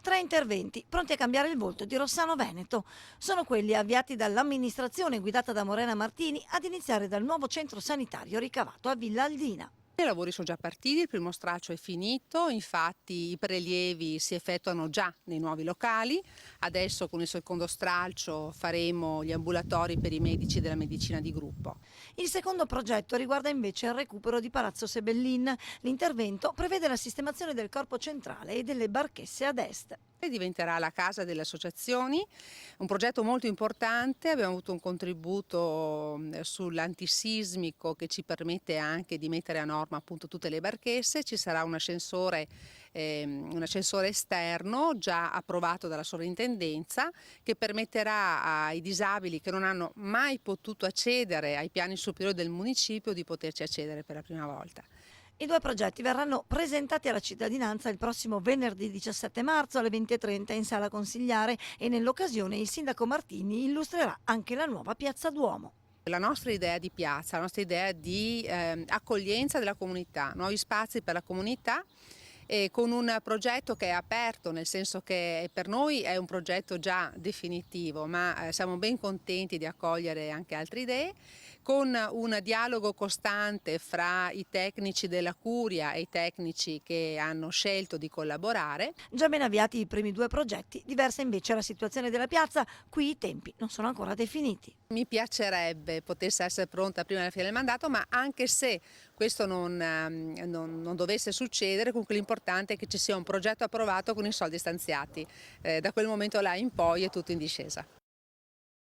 Tre interventi pronti a cambiare il volto di Rossano Veneto. Sono quelli avviati dall'amministrazione guidata da Morena Martini, ad iniziare dal nuovo centro sanitario ricavato a Villa Aldina. I lavori sono già partiti, il primo stralcio è finito, infatti i prelievi si effettuano già nei nuovi locali. Adesso con il secondo stralcio faremo gli ambulatori per i medici della medicina di gruppo. Il secondo progetto riguarda invece il recupero di Palazzo Sebellin. L'intervento prevede la sistemazione del corpo centrale e delle barchesse ad est. E diventerà la casa delle associazioni, un progetto molto importante. Abbiamo avuto un contributo sull'antisismico che ci permette anche di mettere a norma appunto tutte le barchesse. Ci sarà un ascensore esterno già approvato dalla sovrintendenza, che permetterà ai disabili che non hanno mai potuto accedere ai piani superiori del municipio di poterci accedere per la prima volta. I due progetti verranno presentati alla cittadinanza il prossimo venerdì 17 marzo alle 20:30 in sala consigliare, e nell'occasione il sindaco Martini illustrerà anche la nuova Piazza Duomo. La nostra idea di piazza, la nostra idea di accoglienza della comunità, nuovi spazi per la comunità, con un progetto che è aperto, nel senso che per noi è un progetto già definitivo, ma siamo ben contenti di accogliere anche altre idee, con un dialogo costante fra i tecnici della Curia e i tecnici che hanno scelto di collaborare. Già ben avviati i primi due progetti, diversa invece la situazione della piazza. Qui i tempi non sono ancora definiti. Mi piacerebbe potesse essere pronta prima della fine del mandato, ma anche se questo non dovesse succedere, comunque l'importante è che ci sia un progetto approvato con i soldi stanziati. Da quel momento là in poi è tutto in discesa.